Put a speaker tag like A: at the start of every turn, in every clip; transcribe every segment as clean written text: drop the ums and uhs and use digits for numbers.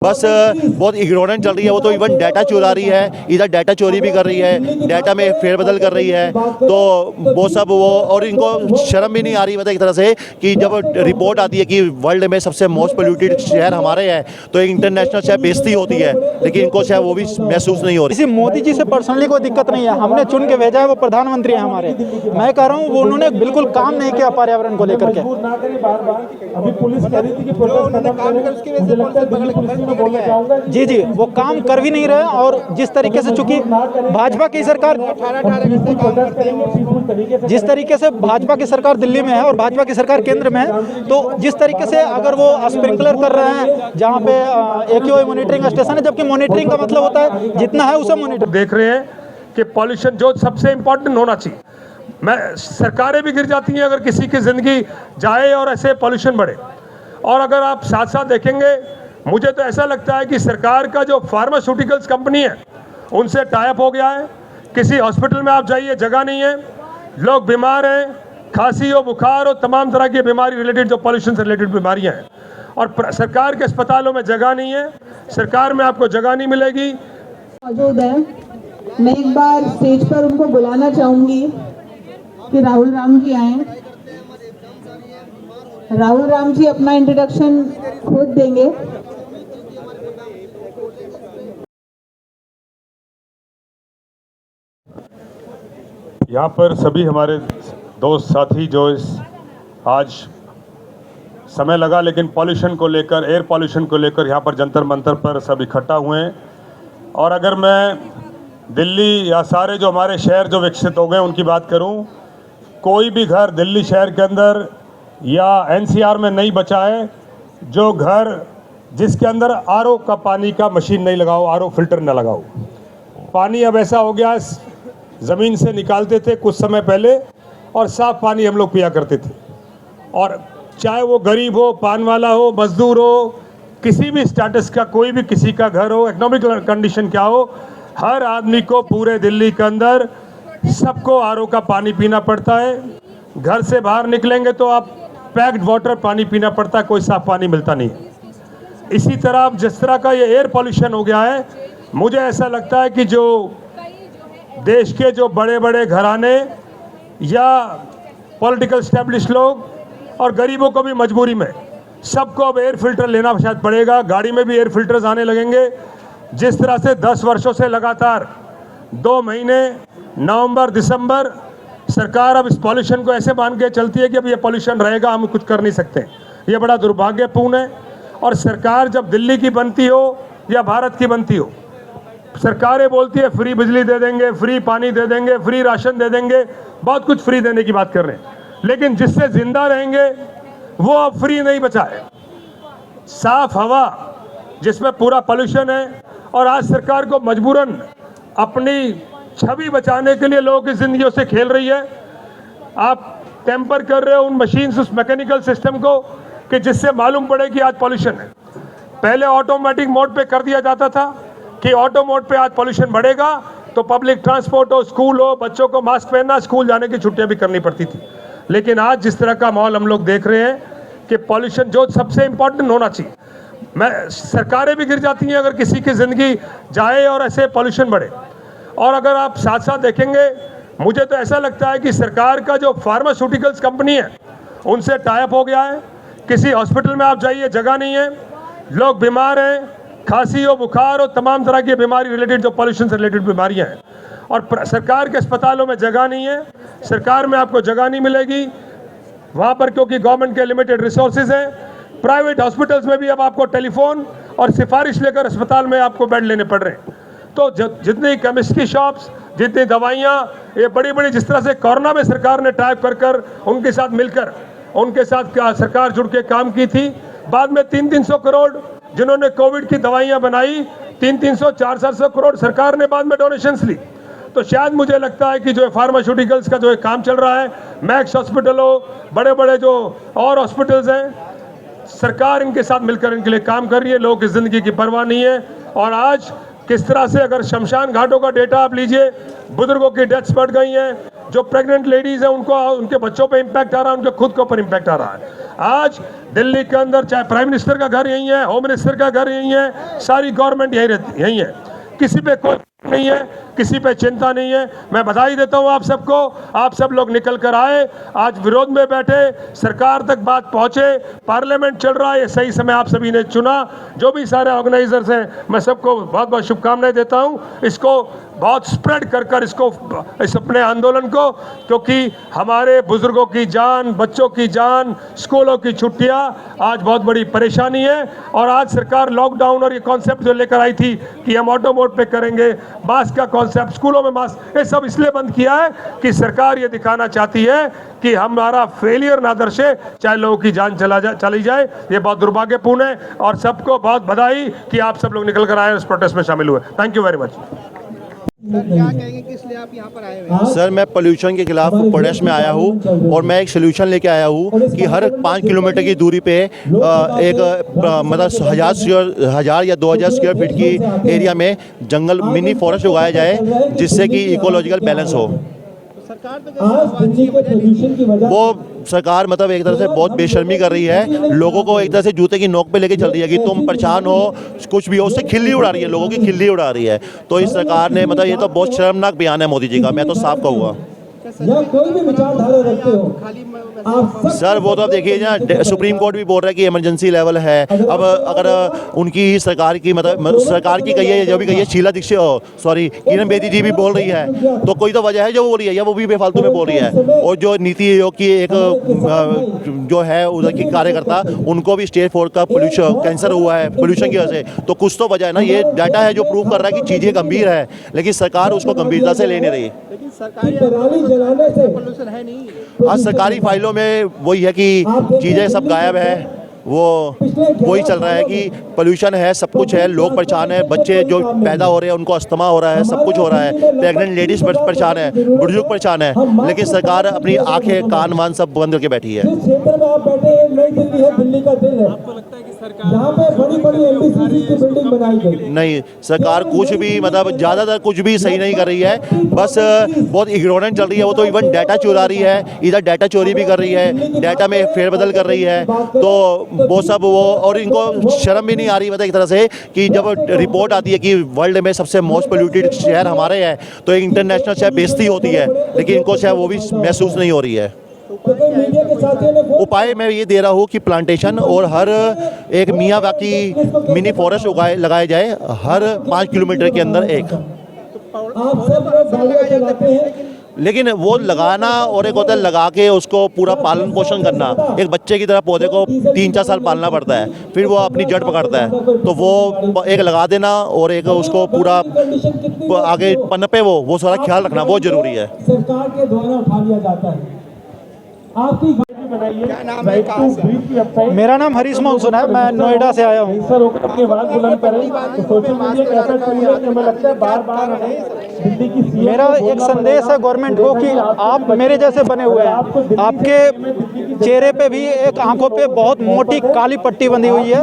A: बस बहुत इग्नोरेंट चल रही है। वो तो इवन डाटा चुरा रही है, इधर डाटा चोरी भी कर रही है, डाटा में फेरबदल कर रही है। तो वो सब वो और इनको शर्म भी नहीं आ रही मतलब एक तरह से कि जब रिपोर्ट आती है कि वर्ल्ड में सबसे मोस्ट पोल्यूटेड शहर हमारे हैं तो एक इंटरनेशनल शहर बेइज्जती होती है, लेकिन इनको शायद वो भी महसूस नहीं हो रही।
B: किसी मोदी जी से पर्सनली कोई दिक्कत नहीं है, हमने चुन के भेजा है, वो प्रधानमंत्री हैं हमारे। मैं कह रहा हूँ वो उन्होंने बिल्कुल काम नहीं किया पर्यावरण को लेकर के।
C: अभी पुलिस कह रही थी कि
B: जी जी, वो काम कर भी नहीं रहे। और जिस तरीके से चूंकि भाजपा की सरकार जिस तरीके से भाजपा की सरकार दिल्ली में है और भाजपा की सरकार केंद्र में है, तो जिस तरीके से अगर वो स्प्रिंकलर कर रहे हैं जहाँ पे AQI मॉनिटरिंग स्टेशन है, जबकि मॉनिटरिंग का मतलब होता है जितना है उसे मॉनिटर।
D: देख रहे हैं कि पॉल्यूशन जो सबसे इम्पोर्टेंट होना चाहिए, मैं सरकारें भी गिर जाती हैं अगर किसी की ज़िंदगी जाए और ऐसे पॉल्यूशन बढ़े। और अगर आप साथ साथ देखेंगे, मुझे तो ऐसा लगता है कि सरकार का जो फार्मास्यूटिकल्स कंपनी है उनसे टाइप हो गया है। किसी हॉस्पिटल में आप जाइए, जगह नहीं है, लोग बीमार हैं, खांसी हो, बुखार हो, तमाम तरह की बीमारी रिलेटेड जो पॉल्यूशन से रिलेटेड बीमारियां हैं, और सरकार के अस्पतालों में जगह नहीं है। सरकार में आपको जगह नहीं मिलेगी।
E: मौजूद है, मैं एक बार स्टेज पर उनको बुलाना चाहूंगी कि राहुल राम जी आए। राहुल राम जी अपना इंट्रोडक्शन खुद देंगे।
D: यहाँ पर सभी हमारे दोस्त साथी जो इस आज समय लगा लेकिन पॉल्यूशन को लेकर, एयर पॉल्यूशन को लेकर यहाँ पर जंतर मंतर पर सब इकट्ठा हुए हैं। और अगर मैं दिल्ली या सारे जो हमारे शहर जो विकसित हो गए उनकी बात करूँ, कोई भी घर दिल्ली शहर के अंदर या NCR में नहीं बचा है जो घर जिसके अंदर RO का पानी का मशीन नहीं लगाओ, RO फिल्टर न लगाओ। पानी अब ऐसा हो गया, ज़मीन से निकालते थे कुछ समय पहले और साफ़ पानी हम लोग पिया करते थे। और चाहे वो गरीब हो, पान वाला हो, मजदूर हो, किसी भी स्टेटस का कोई भी किसी का घर हो, इकोनॉमिक कंडीशन क्या हो, हर आदमी को पूरे दिल्ली के अंदर सबको RO का पानी पीना पड़ता है। घर से बाहर निकलेंगे तो आप पैक्ड वाटर पानी पीना पड़ता है, कोई साफ पानी मिलता नहीं। इसी तरह अब जिस तरह का ये एयर पॉल्यूशन हो गया है, मुझे ऐसा लगता है कि जो देश के जो बड़े बड़े घराने या पॉलिटिकल स्टैब्लिश लोग और गरीबों को भी मजबूरी में सबको अब एयर फिल्टर लेना शायद पड़ेगा। गाड़ी में भी एयर फिल्टर्स आने लगेंगे। जिस तरह से 10 वर्षों से लगातार 2 महीने नवंबर दिसंबर सरकार अब इस पॉल्यूशन को ऐसे मान के चलती है कि अब ये पॉल्यूशन रहेगा, हम कुछ कर नहीं सकते। ये बड़ा दुर्भाग्यपूर्ण है। और सरकार जब दिल्ली की बनती हो या भारत की बनती हो, सरकारें बोलती है फ्री बिजली दे देंगे, फ्री पानी दे देंगे, फ्री राशन दे देंगे, बहुत कुछ फ्री देने की बात कर रहे हैं, लेकिन जिससे जिंदा रहेंगे वो अब फ्री नहीं बचा है। साफ हवा जिसमें पूरा पॉल्यूशन है, और आज सरकार को मजबूरन अपनी छवि बचाने के लिए लोगों की जिंदगियों से खेल रही है। आप टेम्पर कर रहे हो उन मशीन्स, उस मैकेनिकल सिस्टम को कि जिससे मालूम पड़े कि आज पॉल्यूशन है। पहले ऑटोमेटिक मोड पे कर दिया जाता था कि ऑटो मोड पे आज पॉल्यूशन बढ़ेगा, तो पब्लिक ट्रांसपोर्ट हो, स्कूल हो, बच्चों को मास्क पहनना, स्कूल जाने की छुट्टियां भी करनी पड़ती थी। लेकिन आज जिस तरह का माहौल हम लोग देख रहे हैं कि पॉल्यूशन जो सबसे इम्पोर्टेंट होना चाहिए, मैं सरकारें भी गिर जाती हैं अगर किसी की ज़िंदगी जाए और ऐसे पॉल्यूशन बढ़े। और अगर आप साथ साथ देखेंगे, मुझे तो ऐसा लगता है कि सरकार का जो फार्मास्यूटिकल्स कंपनी है उनसे टाइप हो गया है। किसी हॉस्पिटल में आप जाइए, जगह नहीं है, लोग बीमार हैं, खांसी हो, बुखार हो, तमाम तरह की बीमारी रिलेटेड जो पॉल्यूशन से रिलेटेड बीमारियां हैं, और सरकार के अस्पतालों में जगह नहीं है। सरकार में आपको जगह नहीं मिलेगी वहाँ पर, क्योंकि गवर्नमेंट के लिमिटेड रिसोर्सेज हैं। प्राइवेट हॉस्पिटल्स में भी अब आपको टेलीफोन और सिफारिश लेकर अस्पताल में आपको बेड लेने पड़ रहे हैं। तो जितनी केमिस्ट की शॉप्स, जितनी दवाइयाँ, ये बड़ी बड़ी, जिस तरह से कोरोना में सरकार ने टाइप कर उनके साथ मिलकर उनके साथ सरकार जुड़ के काम की थी। बाद में 300-300 करोड़ जिन्होंने कोविड की दवाइयाँ बनाई, 300-400 करोड़ सरकार ने बाद में डोनेशंस ली। तो शायद मुझे लगता है कि जो फार्मास्यूटिकल्स का जो काम चल रहा है, मैक्स हॉस्पिटल हो, बड़े बड़े जो और हॉस्पिटल्स हैं, सरकार इनके साथ मिलकर इनके लिए काम कर रही है। लोगों की ज़िंदगी की परवाह नहीं है। और आज किस तरह से अगर शमशान घाटों का डेटा आप लीजिए, बुजुर्गों की डेथ्स बढ़ गई हैं, जो प्रेग्नेंट लेडीज हैं उनको, उनके बच्चों पे इम्पैक्ट आ रहा है, उनके खुद के ऊपर इम्पैक्ट आ रहा है। आज दिल्ली के अंदर चाहे प्राइम मिनिस्टर का घर यहीं है, होम मिनिस्टर का घर यहीं है, सारी गवर्नमेंट यहीं है, किसी पे कोई नहीं है, किसी पे चिंता नहीं है। मैं बधाई देता हूं आप सबको, आप सब लोग निकल कर आए, आज विरोध में बैठे, सरकार तक बात पहुंचे, पार्लियामेंट चल रहा है, ये सही समय आप सभी ने चुना। जो भी सारे ऑर्गेनाइजर्स हैं, मैं सबको बहुत बहुत शुभकामनाएं देता हूं। इसको बहुत स्प्रेड कर इसको, इस अपने आंदोलन को, क्योंकि हमारे बुजुर्गों की जान, बच्चों की जान, स्कूलों की छुट्टियां आज बहुत बड़ी परेशानी है। और आज सरकार लॉकडाउन और ये कॉन्सेप्ट जो लेकर आई थी कि हम ऑटो मोड पे करेंगे, मास्क का कॉन्सेप्ट, स्कूलों में मास्क, ये सब इसलिए बंद किया है कि सरकार ये दिखाना चाहती है कि हमारा फेलियर ना दर्शे, चाहे लोगों की जान चली जाए। ये बहुत दुर्भाग्यपूर्ण है और सबको बहुत बधाई कि आप सब लोग निकल कर आए, इस प्रोटेस्ट में शामिल हुए। Thank you very much.
F: Sir क्या कहेंगे, किस लिए आप यहाँ पर आए हुए हैं?
A: सर मैं पोल्यूशन के खिलाफ प्रोटेस्ट में आया हूँ और मैं एक सोल्यूशन लेके आया हूँ कि हर 5 किलोमीटर की दूरी पे मतलब 1000 या 2000 स्क्वायर फीट की एरिया में जंगल मिनी फॉरेस्ट उगाया जाए, जिससे कि इकोलॉजिकल बैलेंस हो।
F: सरकार तो
A: वो सरकार मतलब एक तरह से बहुत बेशर्मी कर रही है, लोगों को एक तरह से जूते की नोक पे लेके चल रही है कि तुम परेशान हो, कुछ भी हो, उससे खिल्ली उड़ा रही है, लोगों की खिल्ली उड़ा रही है। तो इस सरकार ने मतलब ये तो बहुत शर्मनाक बयान है मोदी जी का, मैं तो साफ कहूँगा।
C: या कोई भी विचारधारा रखते हो आप
A: सर वो तो अब देखिए ना, सुप्रीम कोर्ट भी बोल रहा है कि इमरजेंसी लेवल है। अब अगर उनकी ही सरकार की मतलब सरकार की कही है, जो भी कही है, शीला दीक्षित सॉरी किरण बेदी जी भी बोल रही है, तो कोई तो वजह है जो वो बोल रही है, या वो भी बेफालतू में बोल रही है। और जो नीति आयोग की एक जो है उधर की कार्यकर्ता, उनको भी स्टेज 4 का पोल्यूशन कैंसर हुआ है पोल्यूशन की वजह से, तो कुछ तो वजह है ना। ये डाटा है जो प्रूव कर रहा है कि चीज़ें गंभीर है, लेकिन सरकार उसको गंभीरता से ले नहीं रही।
F: लेकिन सरकारी पोल्यूशन है नहीं।
A: आज सरकारी फाइलों में वही है कि चीज़ें सब गायब है, वो वही चल रहा है कि पोल्यूशन है, सब कुछ है, लोग परेशान है, बच्चे जो पैदा हो रहे हैं उनको अस्थमा हो रहा है, सब कुछ हो रहा है, प्रेग्नेंट लेडीज परेशान है, बुजुर्ग परेशान है, लेकिन सरकार अपनी आंखें कान मान सब बंद करके बैठी है।
C: जिस क्षेत्र में आप बैठे हैं, नई दिल्ली है, दिल्ली का दिल है। आपको लगता है कि सरकार यहाँ पे बड़ी एमडीसीसी की बिल्डिंग बनाई गई?
A: नहीं, सरकार कुछ भी मतलब ज़्यादातर कुछ भी सही नहीं कर रही है, बस बहुत इग्नोरेंट चल रही है। वो तो इवन डाटा चुरा रही है, इधर डाटा चोरी भी कर रही है, डाटा में फेरबदल कर रही है, तो वो सब वो, और इनको शर्म भी नहीं आ रही मतलब एक तरह से कि जब रिपोर्ट आती है कि वर्ल्ड में सबसे मोस्ट पोल्यूटेड शहर हमारे हैं, तो एक इंटरनेशनल शहर बेइज्जती होती है, लेकिन इनको शायद वो भी महसूस नहीं हो रही है। उपाय मैं ये दे रहा हूँ कि प्लांटेशन और हर एक मियाँ बाकी मिनी फॉरेस्ट लगाए जाए हर 5 किलोमीटर के अंदर एक।
C: आप सब लोग गाड़ियां चलाते हैं,
A: लेकिन वो लगाना और एक होता है लगा के उसको पूरा पालन पोषण करना। एक बच्चे की तरह पौधे को 3-4 साल पालना पड़ता है, फिर वो अपनी जड़ पकड़ता है। तो वो एक लगा देना और एक उसको पूरा आगे पनपे वो सारा ख्याल रखना बहुत ज़रूरी है।
C: सरकार के द्वारा उठा लिया जाता है। आपकी गाड़ी बनाइए।
F: क्या नाम है, कहाँ से?
B: मेरा नाम हरीश मौसुन है, मैं नोएडा से आया हूँ।
C: सर होकर अपनी आवाज बुलंद करें। तो सोशल मीडिया एक ऐसा टूल है कि हमें लगता है बार-बार हमें दिल्ली की सीएम
B: मेरा एक संदेश है गवर्नमेंट को कि आप मेरे जैसे बने हुए हैं, आपके चेहरे पे भी एक आंखों पे बहुत मोटी काली पट्टी बंधी हुई है,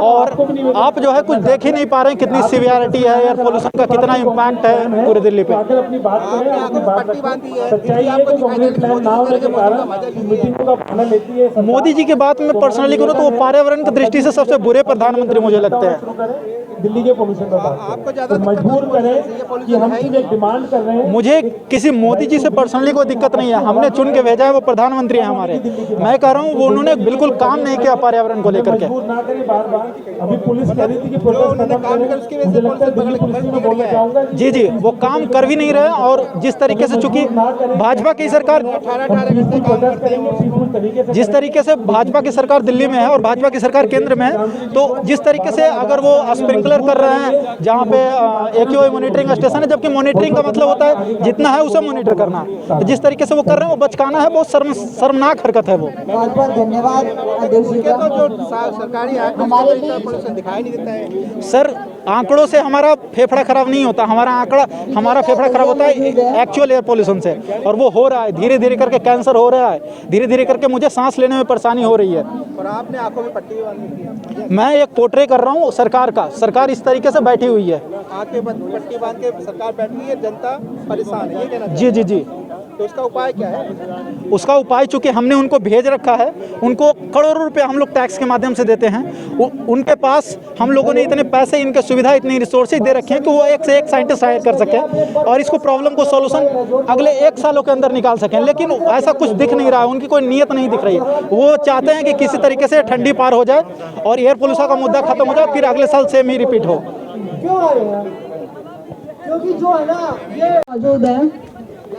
B: और आप जो है कुछ देख ही नहीं पा रहे हैं कितनी सीवियरिटी है, एयर पोल्यूशन का कितना इम्पैक्ट है पूरे दिल्ली पे।
C: आकर अपनी बात करें, अपनी बात
F: पट्टी बांधी है,
C: सच्चाई है कि कांग्रेस प्लान ना होने के कारण मीटिंगों का बहाना लेती है।
B: मोदी जी की बात में पर्सनली करूँ तो वो पर्यावरण की दृष्टि से सबसे बुरे प्रधानमंत्री मुझे लगते हैं।
C: दिल्ली के पोल्यूशन पर
F: आपको ज्यादा
C: मजबूर करें कि हम सिर्फ एक डिमांड कर रहे हैं।
B: मुझे किसी मोदी जी से पर्सनली कोई दिक्कत नहीं है, हमने चुन के भेजा है, वो प्रधानमंत्री हैं हमारे। मैं कह रहा हूँ वो उन्होंने बिल्कुल काम नहीं किया पर्यावरण को लेकर के।
C: मजबूर ना करें बार-बार। अभी पुलिस कह रही थी कि प्रोटेस्ट खत्म करें, मुझे लगता है दिल्ली पुलिस में बोलना चाहूंगा।
B: जी जी, वो काम कर भी नहीं रहे, और जिस तरीके से चूंकि भाजपा की सरकार जिस तरीके से भाजपा की सरकार दिल्ली में है और भाजपा की सरकार केंद्र में है, तो जिस तरीके से अगर वो स्प्रिंकलर कर रहे हैं जहाँ पे AQI मॉनिटरिंग स्टेशन है, जबकि मॉनिटरिंग का मतलब होता है जितना है उसे मॉनिटर करना, तो जिस तरीके से वो कर रहे हैं वो बचकाना है, बहुत शर्मनाक हरकत है वो।
E: बहुत बहुत धन्यवाद अध्यक्ष जी का।
F: तो जो सरकारी पोल्यूशन दिखाई नहीं देता है।
B: सर आंकड़ों से हमारा फेफड़ा खराब नहीं होता, हमारा फेफड़ा खराब होता है एक्चुअल एयर पोल्यूशन से, और वो हो रहा है धीरे धीरे करके, कैंसर हो रहा है धीरे धीरे करके, मुझे सांस लेने में परेशानी हो रही है।
F: और आपने आंखों में पट्टी बांधी है,
B: मैं एक पोर्ट्रे कर रहा हूँ सरकार का, सरकार इस तरीके से बैठी हुई है।
F: आंखें पट्टी बांध के सरकार बैठी है, जनता परेशान है, ये कहना
B: जी जी जी।
F: तो उसका उपाय क्या है?
B: उसका उपाय चूंकि हमने उनको भेज रखा है, उनको करोड़ों रुपए हम लोग टैक्स के माध्यम से देते हैं, उनके पास हम लोगों ने इतने पैसे, इनके सुविधा, इतनी रिसोर्सेज दे रखे हैं कि वो एक से एक साइंटिस्ट हायर कर सके और इसको प्रॉब्लम को सॉल्यूशन अगले 1 सालों के अंदर निकाल सकें। लेकिन ऐसा कुछ दिख नहीं रहा है, उनकी कोई नीयत नहीं दिख रही है। वो चाहते हैं कि किसी तरीके से ठंडी पार हो जाए और एयर पोल्यूशन का मुद्दा खत्म हो जाए, फिर अगले साल सेम ही रिपीट हो।
C: क्योंकि जो है ना ये
E: मौजूद है,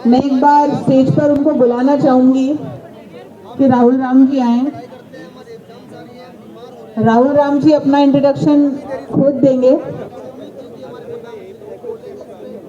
E: मैं एक बार स्टेज पर उनको बुलाना चाहूंगी कि राहुल राम जी आए। राहुल राम जी अपना इंट्रोडक्शन खुद देंगे।